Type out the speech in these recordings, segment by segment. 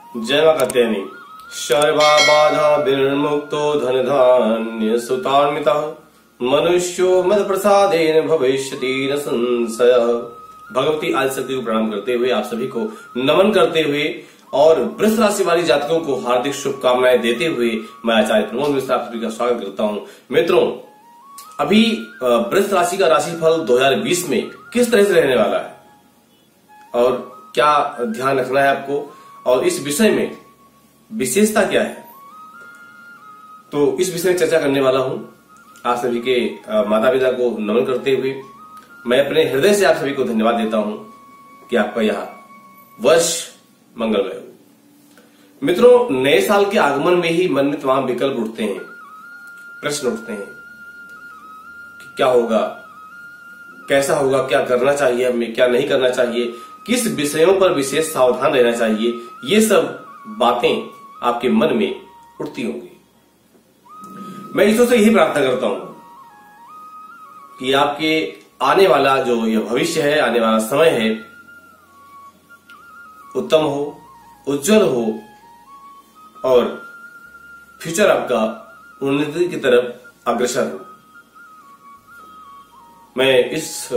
जय मां कात्यायनी। सर्वबाधा विनिर्मुक्तो धन धान्य सुतान्वितः मनुष्यो मद प्रसादेन भविष्यति न संशय। भगवती आदिशक्ति को प्रणाम करते हुए, आप सभी को नमन करते हुए और वृष राशि वाली जातकों को हार्दिक शुभकामनाएं देते हुए मैं आचार्य प्रमोद मिश्र आप सभी का स्वागत करता हूं। मित्रों, अभी वृष राशि का राशिफल 2020 में किस तरह से रहने वाला है और क्या ध्यान रखना है आपको, और इस विषय में विशेषता क्या है, तो इस विषय में चर्चा करने वाला हूं। आप सभी के माता पिता को नमन करते हुए मैं अपने हृदय से आप सभी को धन्यवाद देता हूं कि आपका यह वर्ष मंगलमय हो। मित्रों, नए साल के आगमन में ही मन में तमाम विकल्प उठते हैं, प्रश्न उठते हैं कि क्या होगा, कैसा होगा, क्या करना चाहिए हमें, क्या नहीं करना चाहिए, किस विषयों पर विशेष सावधान रहना चाहिए। ये सब बातें आपके मन में उठती होंगी। मैं ईश्वर से यही प्रार्थना करता हूं कि आपके आने वाला जो यह भविष्य है, आने वाला समय है, उत्तम हो, उज्जवल हो और फ्यूचर आपका उन्नति की तरफ अग्रसर हो। मैं इस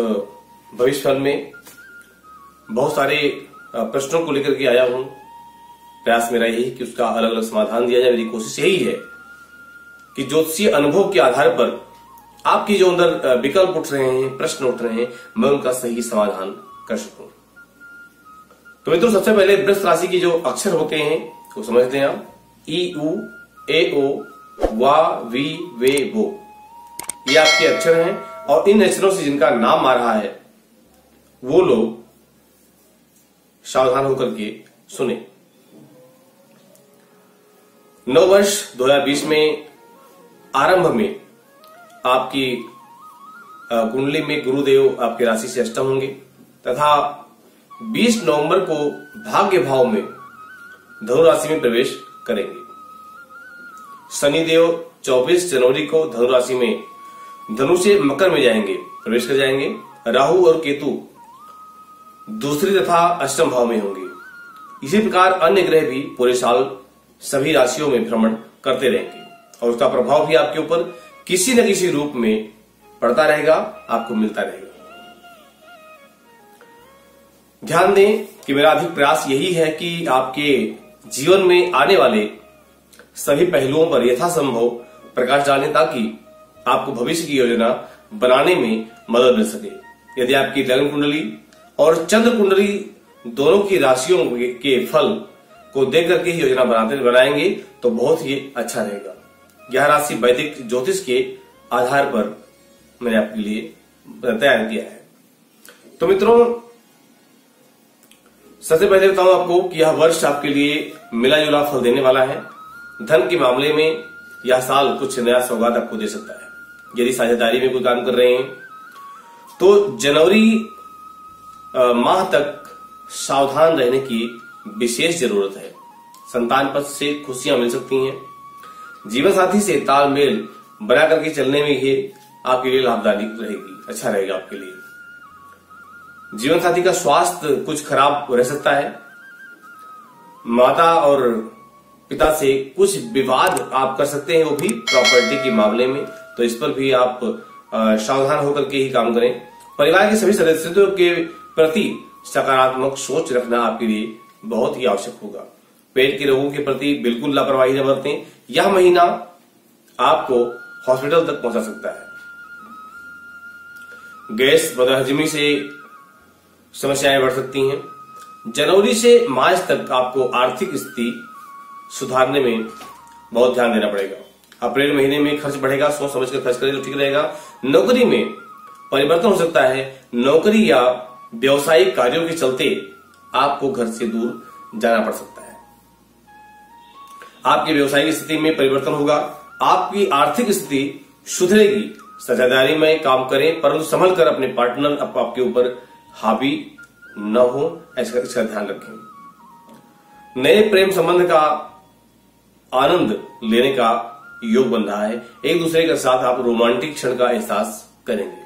भविष्यफल में बहुत सारे प्रश्नों को लेकर के आया हूं। प्रयास मेरा यही कि उसका अलग अलग समाधान दिया जाए। मेरी कोशिश यही है कि ज्योतिषीय अनुभव के आधार पर आपकी जो अंदर विकल्प उठ रहे हैं, प्रश्न उठ रहे हैं, मैं उनका सही समाधान कर सकूं। तो मित्रों, सबसे पहले वृष राशि के जो अक्षर होते हैं वो समझते हैं आप। ई, उ, ए, ओ, वा, वी, वे, वो, ये आपके अक्षर हैं और इन अक्षरों से जिनका नाम आ रहा है वो लोग सावधान होकर के सुने। नववर्ष 2020 में आरंभ में आपकी कुंडली में गुरुदेव आपके राशि से अष्टम होंगे तथा 20 नवंबर को भाग्य भाव में धनु राशि में प्रवेश करेंगे। शनिदेव 24 जनवरी को धनु राशि में धनु से मकर में जाएंगे, प्रवेश कर जाएंगे। राहु और केतु दूसरी तथा अष्टम भाव में होंगे। इसी प्रकार अन्य ग्रह भी पूरे साल सभी राशियों में भ्रमण करते रहेंगे और उसका प्रभाव भी आपके ऊपर किसी न किसी रूप में पड़ता रहेगा, आपको मिलता रहेगा। ध्यान दें कि मेरा अधिक प्रयास यही है कि आपके जीवन में आने वाले सभी पहलुओं पर यथासंभव प्रकाश डालें ताकि आपको भविष्य की योजना बनाने में मदद मिल सके। यदि आपकी लग्न कुंडली और चंद्र कुंडली दोनों की राशियों के फल को देख करके ही योजना बनाएंगे तो बहुत ही अच्छा रहेगा। यह राशि वैदिक ज्योतिष के आधार पर मैंने आपके लिए तैयार किया है। तो मित्रों, सबसे पहले बताऊं आपको कि यह वर्ष आपके लिए मिला जुला फल देने वाला है। धन के मामले में यह साल कुछ नया सौगात आपको दे सकता है। यदि साझेदारी में कोई काम कर रहे हैं तो जनवरी माह तक सावधान रहने की विशेष जरूरत है। संतान पक्ष से खुशियां मिल सकती हैं। जीवन साथी से तालमेल बना करके चलने में ये आपके लिए लाभदायक रहेगी, अच्छा रहेगा आपके लिए। जीवन साथी का स्वास्थ्य कुछ खराब रह सकता है। माता और पिता से कुछ विवाद आप कर सकते हैं, वो भी प्रॉपर्टी के मामले में, तो इस पर भी आप सावधान होकर के ही काम करें। परिवार के सभी सदस्यों के प्रति सकारात्मक सोच रखना आपके लिए बहुत ही आवश्यक होगा। पेट के रोगों के प्रति बिल्कुल लापरवाही न बरतें। यह महीना आपको हॉस्पिटल तक पहुंचा सकता है। गैस बदहजमी से समस्याएं बढ़ सकती हैं। जनवरी से मार्च तक आपको आर्थिक स्थिति सुधारने में बहुत ध्यान देना पड़ेगा। अप्रैल महीने में खर्च बढ़ेगा, सोच समझ कर खर्च करें तो ठीक रहेगा। नौकरी में परिवर्तन हो सकता है। नौकरी या व्यवसायिक कार्यों के चलते आपको घर से दूर जाना पड़ सकता है। आपकी व्यवसायिक स्थिति में परिवर्तन होगा। आपकी आर्थिक स्थिति सुधरेगी। साझेदारी में काम करें परंतु संभल कर, अपने पार्टनर आपके ऊपर हावी न हो, इसका ध्यान रखें। नए प्रेम संबंध का आनंद लेने का योग बन रहा है। एक दूसरे के साथ आप रोमांटिक क्षण का एहसास करेंगे।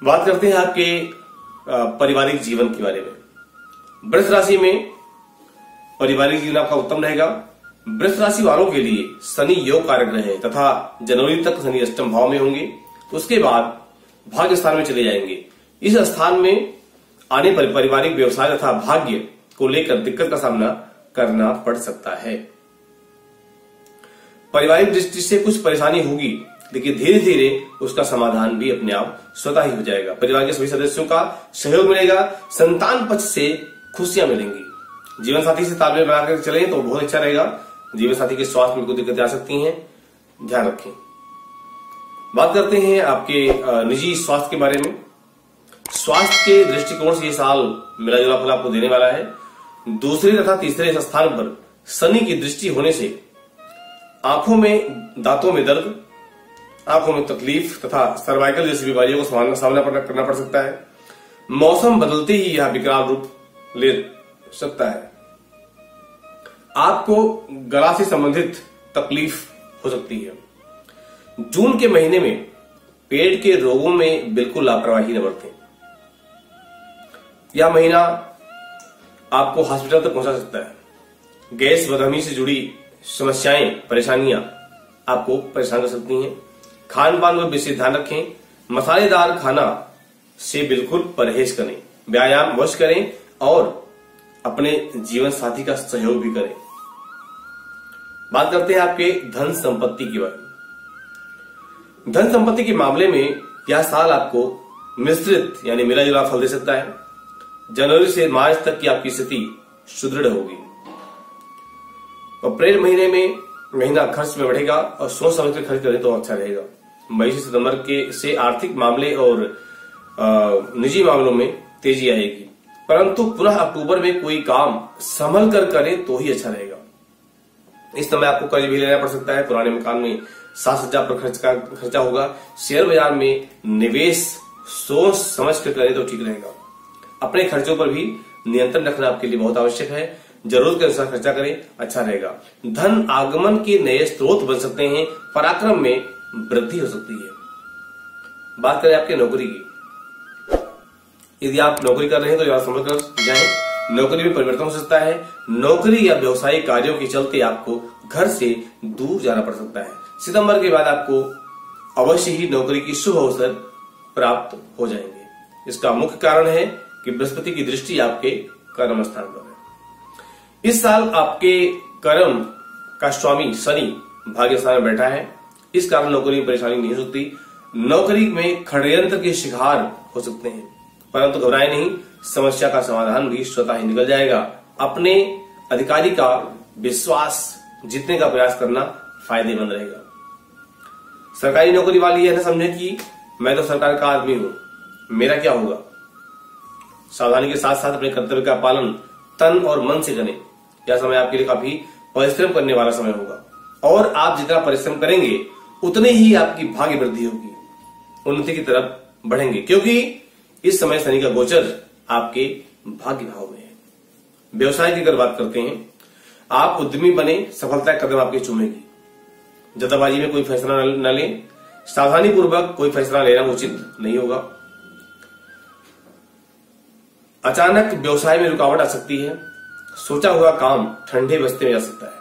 बात करते हैं आपके पारिवारिक जीवन के बारे में। वृष राशि में पारिवारिक जीवन आपका उत्तम रहेगा। वृष राशि वालों के लिए शनि योग कारक रहे तथा जनवरी तक शनि अष्टम भाव में होंगे, उसके बाद भाग्य स्थान में चले जाएंगे। इस स्थान में आने पर पारिवारिक व्यवसाय तथा भाग्य को लेकर दिक्कत का सामना करना पड़ सकता है। पारिवारिक दृष्टि से कुछ परेशानी होगी, लेकिन धीरे धीरे उसका समाधान भी अपने आप स्वतः ही हो जाएगा। परिवार के सभी सदस्यों का सहयोग मिलेगा, संतान पक्ष से खुशियां मिलेंगी। जीवन साथी से तालमेल बनाकर चले तो बहुत अच्छा रहेगा। जीवन साथी के स्वास्थ्य में कुछ दिक्कतें आ सकती हैं, ध्यान रखें। बात करते हैं आपके निजी स्वास्थ्य के बारे में। स्वास्थ्य के दृष्टिकोण से ये साल मिला जुला फल आपको देने वाला है। दूसरे तथा तीसरे स्थान पर शनि की दृष्टि होने से आंखों में, दांतों में दर्द, आंखों में तकलीफ तथा सर्वाइकल जैसी बीमारियों को सामना करना पड़ सकता है। मौसम बदलते ही यह विकराल रूप ले सकता है। आपको गला से संबंधित तकलीफ हो सकती है। जून के महीने में पेट के रोगों में बिल्कुल लापरवाही न बरतें। यह महीना आपको हॉस्पिटल तक पहुंचा सकता है। गैस बदहमी से जुड़ी समस्याएं, परेशानियां आपको परेशान कर सकती हैं। खान पान पर विशेष ध्यान रखें। मसालेदार खाना से बिल्कुल परहेज करें। व्यायाम अवश्य करें और अपने जीवन साथी का सहयोग भी करें। बात करते हैं आपके धन संपत्ति के बारे में। धन संपत्ति के मामले में यह साल आपको मिश्रित यानी मिला जुला फल दे सकता है। जनवरी से मार्च तक की आपकी स्थिति सुदृढ़ होगी। अप्रैल महीने में महीना खर्च में बढ़ेगा और सोच समझ कर खर्च करें तो अच्छा रहेगा। मई से सितंबर के से आर्थिक मामले और निजी मामलों में तेजी आएगी, परंतु पुनः अक्टूबर में कोई काम संभल कर करें तो ही अच्छा रहेगा। इस समय आपको कर्ज भी लेना पड़ सकता है। पुराने मकान में साज सज्जा पर खर्चा होगा। शेयर बाजार में निवेश सोच समझ कर करें तो ठीक रहेगा। अपने खर्चों पर भी नियंत्रण रखना आपके लिए बहुत आवश्यक है। जरूरत के अनुसार खर्चा करें, अच्छा रहेगा। धन आगमन के नए स्रोत बन सकते हैं। पराक्रम में वृद्धि हो सकती है। बात करें आपके नौकरी की। यदि आप नौकरी कर रहे हैं तो जरा समझ कर जाएं। नौकरी में परिवर्तन हो सकता है। नौकरी या व्यवसायिक कार्यों के चलते आपको घर से दूर जाना पड़ सकता है। सितंबर के बाद आपको अवश्य ही नौकरी की शुभ अवसर प्राप्त हो जाएंगे। इसका मुख्य कारण है कि बृहस्पति की दृष्टि आपके कर्म स्थान पर है। इस साल आपके कर्म का स्वामी शनि भाग्य स्थान में बैठा है। इस कारण नौकरी में परेशानी नहीं हो सकती। नौकरी में षड्यंत्र के शिकार हो सकते हैं, परंतु घबराएं नहीं, समस्या का समाधान भी स्वतः ही निकल जाएगा। अपने अधिकारी का विश्वास जीतने का प्रयास करना फायदेमंद रहेगा। सरकारी नौकरी वाली यह न समझे कि मैं तो सरकार का आदमी हूं, मेरा क्या होगा। सावधानी के साथ साथ अपने कर्तव्य का पालन तन और मन से करें। यह समय आपके लिए काफी परिश्रम करने वाला समय होगा और आप जितना परिश्रम करेंगे उतने ही आपकी भाग्य वृद्धि होगी, उन्नति की तरफ बढ़ेंगे, क्योंकि इस समय शनि का गोचर आपके भाग्य भाव में है। व्यवसाय की अगर बात करते हैं, आप उद्यमी बने, सफलता का कदम आपके चूमेगी। जल्दबाजी में कोई फैसला न लें। सावधानी पूर्वक कोई फैसला लेना उचित नहीं होगा। अचानक व्यवसाय में रुकावट आ सकती है। सोचा हुआ काम ठंडे बस्ते में जा सकता है।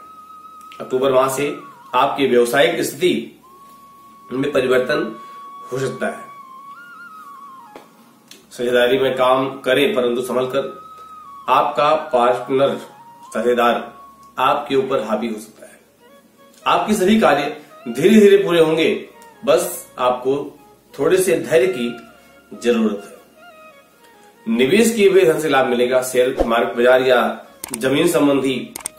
अक्टूबर माह से आपकी व्यवसायिक स्थिति में परिवर्तन हो सकता है। साझेदारी में काम करें, परंतु संभल कर। आपका पार्टनर साझेदार आपके ऊपर हावी हो सकता है। आपके सभी कार्य धीरे धीरे पूरे होंगे, बस आपको थोड़े से धैर्य की जरूरत है। निवेश किए हुए धन से लाभ मिलेगा। शेयर मार्केट बाजार या जमीन संबंधी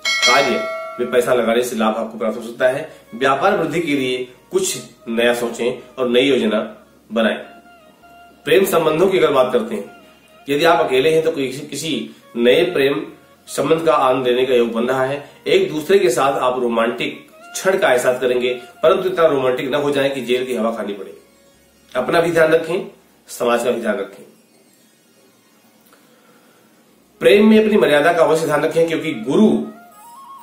कार्य में पैसा लगाने से लाभ आपको प्राप्त हो सकता है। व्यापार वृद्धि के लिए कुछ नया सोचें और नई योजना बनाएं। प्रेम संबंधों की अगर बात करते हैं, यदि आप अकेले हैं तो किसी नए प्रेम संबंध का आनंद लेने का योग बन रहा है। एक दूसरे के साथ आप रोमांटिक क्षण का एहसास करेंगे, परंतु इतना रोमांटिक न हो जाए कि जेल की हवा खानी पड़े। अपना भी ध्यान रखें, समाज का भी ध्यान रखें। प्रेम में अपनी मर्यादा का अवश्य ध्यान रखें, क्योंकि गुरु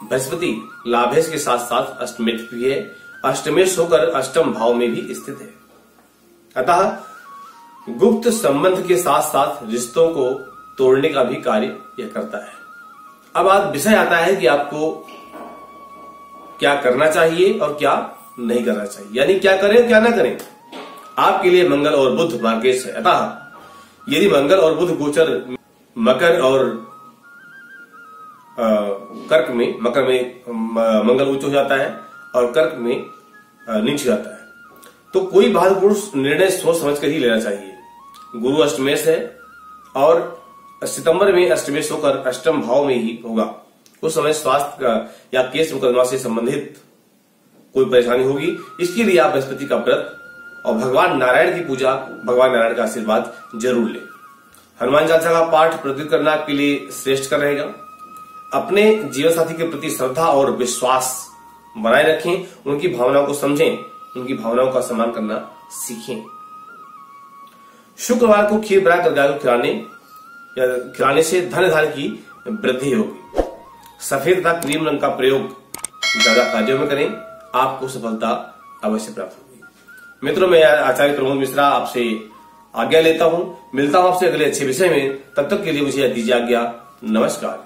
बृहस्पति लाभेश के साथ साथ अष्टमेश भी है। अष्टमेश होकर अष्टम भाव में भी स्थित है। अतः गुप्त संबंध के साथ साथ रिश्तों को तोड़ने का भी कार्य यह करता है। अब आज विषय आता है कि आपको क्या करना चाहिए और क्या नहीं करना चाहिए, यानी क्या करें और क्या ना करें। आपके लिए मंगल और बुध मार्गेश है। अतः यदि मंगल और बुध गोचर मकर और कर्क में, मकर में मंगल उच्च हो जाता है और कर्क में नीच हो जाता है, तो कोई महत्वपूर्ण निर्णय सोच समझ कर ही लेना चाहिए। गुरु अष्टमेश है और सितंबर में अष्टमेश होकर अष्टम भाव में ही होगा। उस समय स्वास्थ्य का या केस मुकदमा से संबंधित कोई परेशानी होगी। इसके लिए आप बृहस्पति का व्रत और भगवान नारायण की पूजा, भगवान नारायण का आशीर्वाद जरूर लें। हनुमान चालीसा का पाठ प्रतिदिन करना आपके लिए श्रेष्ठ कर रहेगा। अपने जीवन साथी के प्रति श्रद्धा और विश्वास बनाए रखें, उनकी भावनाओं को समझें, उनकी भावनाओं का सम्मान करना सीखें। शुक्रवार को खीर बनाकर गाय को खिलाने से धन धान्य की वृद्धि होगी। सफेद तथा क्रीम रंग का प्रयोग ज्यादा कार्यों में करें, आपको सफलता अवश्य प्राप्त होगी। मित्रों, मैं आचार्य प्रमोद मिश्रा आपसे आज्ञा लेता हूं। मिलता हूं आपसे अगले अच्छे विषय में। तब तक के लिए मुझे दीजिए आज्ञा। नमस्कार।